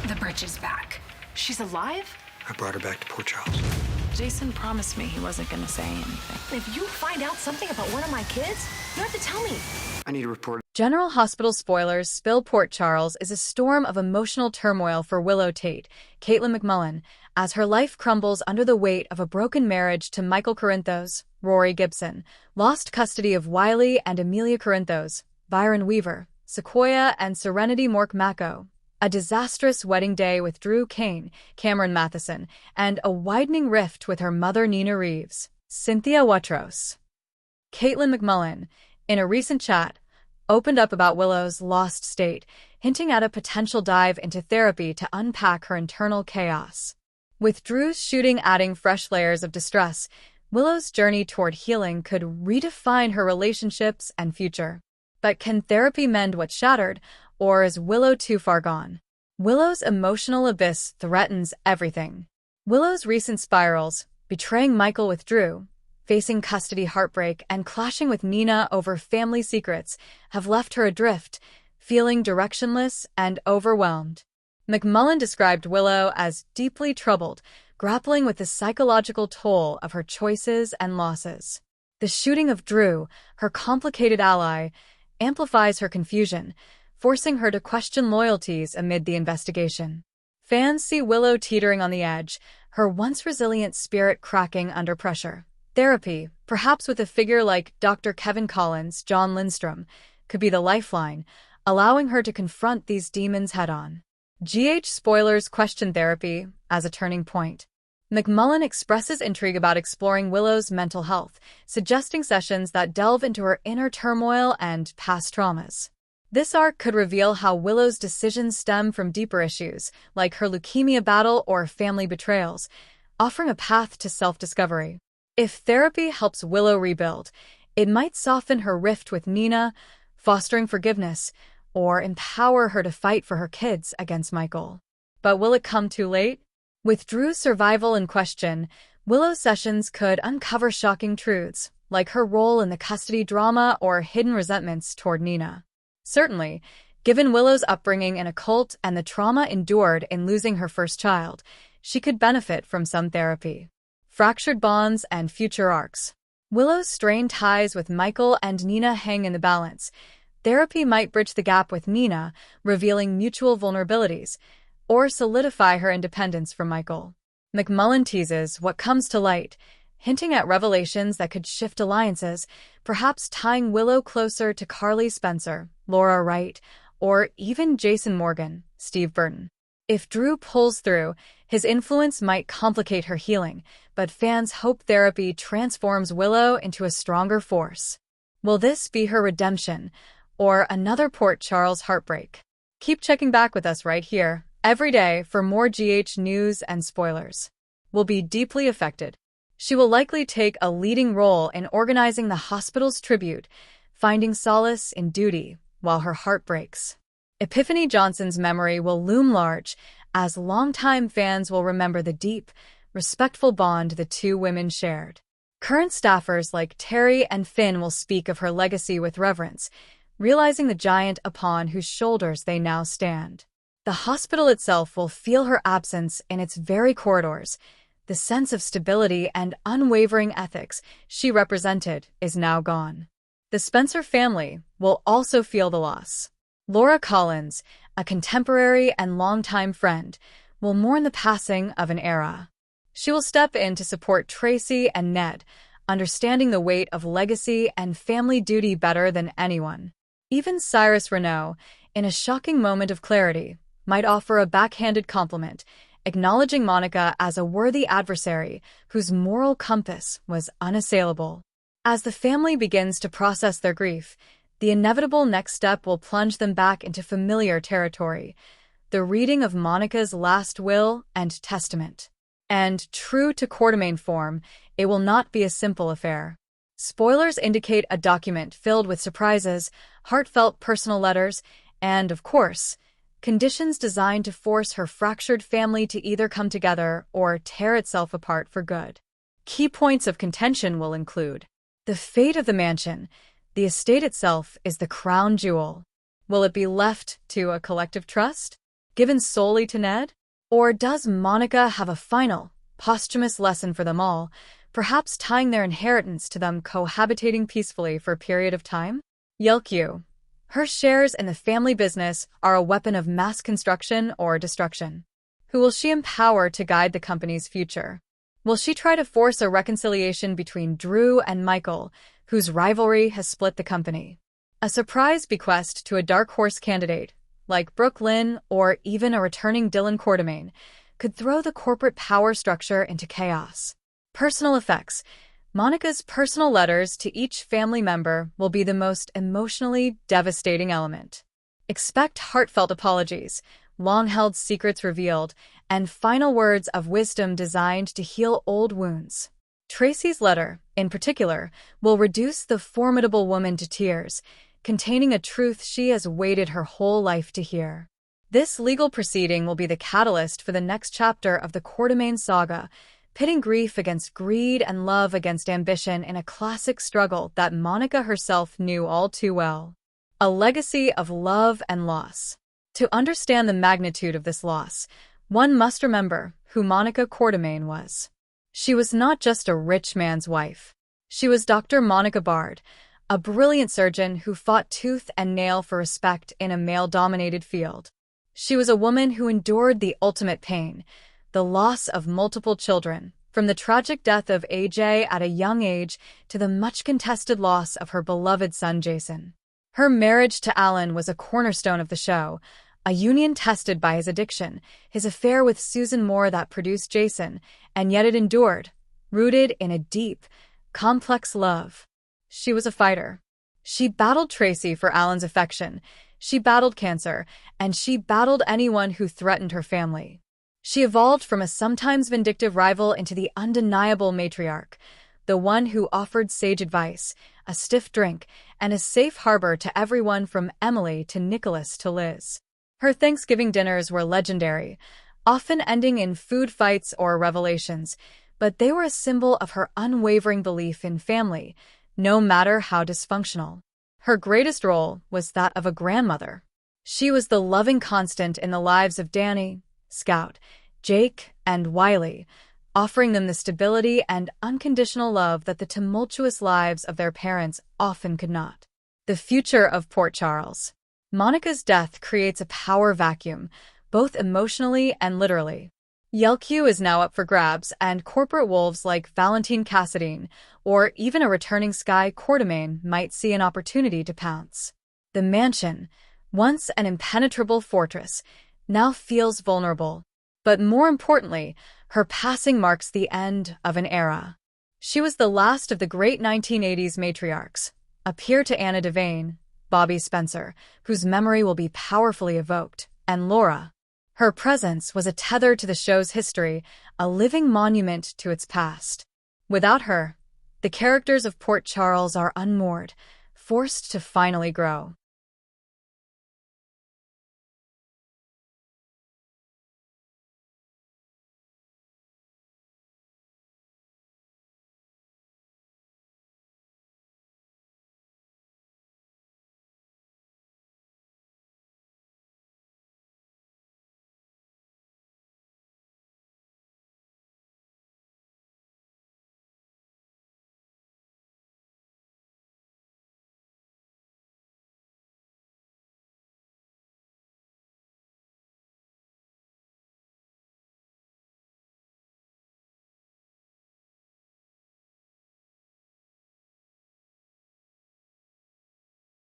The bridge is back. She's alive? I brought her back to Port Charles. Jason promised me he wasn't gonna say anything. If you find out something about one of my kids, you have to tell me. I need a report. General Hospital spoilers spill Port Charles is a storm of emotional turmoil for Willow Tate, Caitlin McMullen, as her life crumbles under the weight of a broken marriage to Michael Corinthos, Rory Gibson, lost custody of Wiley and Amelia Corinthos, Byron Weaver, Sequoia and Serenity Mork-Mako, a disastrous wedding day with Drew Kane, Cameron Matheson, and a widening rift with her mother Nina Reeves, Cynthia Watros. Caitlin McMullen, in a recent chat, opened up about Willow's lost state, hinting at a potential dive into therapy to unpack her internal chaos. With Drew's shooting adding fresh layers of distress, Willow's journey toward healing could redefine her relationships and future. But can therapy mend what's shattered, or is Willow too far gone? Willow's emotional abyss threatens everything. Willow's recent spirals, betraying Michael with Drew, facing custody heartbreak, and clashing with Nina over family secrets, have left her adrift, feeling directionless and overwhelmed. McMullen described Willow as deeply troubled, grappling with the psychological toll of her choices and losses. The shooting of Drew, her complicated ally, amplifies her confusion, forcing her to question loyalties amid the investigation. Fans see Willow teetering on the edge, her once resilient spirit cracking under pressure. Therapy, perhaps with a figure like Dr. Kevin Collins, John Lindstrom, could be the lifeline, allowing her to confront these demons head-on. GH spoilers question therapy as a turning point. McMullen expresses intrigue about exploring Willow's mental health, suggesting sessions that delve into her inner turmoil and past traumas. This arc could reveal how Willow's decisions stem from deeper issues, like her leukemia battle or family betrayals, offering a path to self-discovery. If therapy helps Willow rebuild, it might soften her rift with Nina, fostering forgiveness, or empower her to fight for her kids against Michael. But will it come too late? With Drew's survival in question, Willow's sessions could uncover shocking truths, like her role in the custody drama or hidden resentments toward Nina. Certainly, given Willow's upbringing in a cult and the trauma endured in losing her first child, she could benefit from some therapy. Fractured bonds and future arcs. Willow's strained ties with Michael and Nina hang in the balance. Therapy might bridge the gap with Nina, revealing mutual vulnerabilities, or solidify her independence from Michael. McMullen teases what comes to light, hinting at revelations that could shift alliances, perhaps tying Willow closer to Carly Spencer, Laura Wright, or even Jason Morgan, Steve Burton. If Drew pulls through, his influence might complicate her healing, but fans hope therapy transforms Willow into a stronger force. Will this be her redemption, or another Port Charles heartbreak? Keep checking back with us right here, every day, for more GH news and spoilers. Will be deeply affected. She will likely take a leading role in organizing the hospital's tribute, finding solace in duty while her heart breaks. Epiphany Johnson's memory will loom large, as longtime fans will remember the deep, respectful bond the two women shared. Current staffers like Terry and Finn will speak of her legacy with reverence, realizing the giant upon whose shoulders they now stand. The hospital itself will feel her absence in its very corridors. The sense of stability and unwavering ethics she represented is now gone. The Spencer family will also feel the loss. Laura Collins, a contemporary and longtime friend, will mourn the passing of an era. She will step in to support Tracy and Ned, understanding the weight of legacy and family duty better than anyone. Even Cyrus Renaud, in a shocking moment of clarity, might offer a backhanded compliment, acknowledging Monica as a worthy adversary whose moral compass was unassailable. As the family begins to process their grief, the inevitable next step will plunge them back into familiar territory, the reading of Monica's last will and testament. And, true to Quartermaine form, it will not be a simple affair. Spoilers indicate a document filled with surprises, heartfelt personal letters, and, of course, conditions designed to force her fractured family to either come together or tear itself apart for good. Key points of contention will include the fate of the mansion. The estate itself is the crown jewel. Will it be left to a collective trust? given solely to Ned? Or does Monica have a final, posthumous lesson for them all, perhaps tying their inheritance to them cohabitating peacefully for a period of time? Yelq. Her shares in the family business are a weapon of mass construction or destruction. Who will she empower to guide the company's future? Will she try to force a reconciliation between Drew and Michael, whose rivalry has split the company? A surprise bequest to a dark horse candidate, like Brooklyn or even a returning Dylan Quartermaine, could throw the corporate power structure into chaos. Personal effects. Monica's personal letters to each family member will be the most emotionally devastating element. Expect heartfelt apologies, long-held secrets revealed, and final words of wisdom designed to heal old wounds. Tracy's letter, in particular, will reduce the formidable woman to tears, containing a truth she has waited her whole life to hear. This legal proceeding will be the catalyst for the next chapter of the Quartermaine saga, pitting grief against greed and love against ambition in a classic struggle that Monica herself knew all too well. A legacy of love and loss. To understand the magnitude of this loss, one must remember who Monica Quartermaine was. She was not just a rich man's wife. She was Dr. Monica Bard, a brilliant surgeon who fought tooth and nail for respect in a male-dominated field. She was a woman who endured the ultimate pain, the loss of multiple children, from the tragic death of AJ at a young age to the much-contested loss of her beloved son Jason. Her marriage to Alan was a cornerstone of the show, a union tested by his addiction, his affair with Susan Moore that produced Jason, and yet it endured, rooted in a deep, complex love. She was a fighter. She battled Tracy for Alan's affection, she battled cancer, and she battled anyone who threatened her family. She evolved from a sometimes vindictive rival into the undeniable matriarch, the one who offered sage advice, a stiff drink, and a safe harbor to everyone from Emily to Nicholas to Liz. Her Thanksgiving dinners were legendary, often ending in food fights or revelations, but they were a symbol of her unwavering belief in family, no matter how dysfunctional. Her greatest role was that of a grandmother. She was the loving constant in the lives of Danny, Scout, Jake, and Wiley, offering them the stability and unconditional love that the tumultuous lives of their parents often could not. The future of Port Charles. Monica's death creates a power vacuum, both emotionally and literally. Yelq is now up for grabs, and corporate wolves like Valentine Cassadine, or even a returning Sky Quartermaine, might see an opportunity to pounce. The mansion, once an impenetrable fortress, now feels vulnerable. But more importantly, her passing marks the end of an era. She was the last of the great 1980s matriarchs, a peer to Anna Devane, Bobby Spencer, whose memory will be powerfully evoked, and Laura. Her presence was a tether to the show's history, a living monument to its past. Without her, the characters of Port Charles are unmoored, forced to finally grow.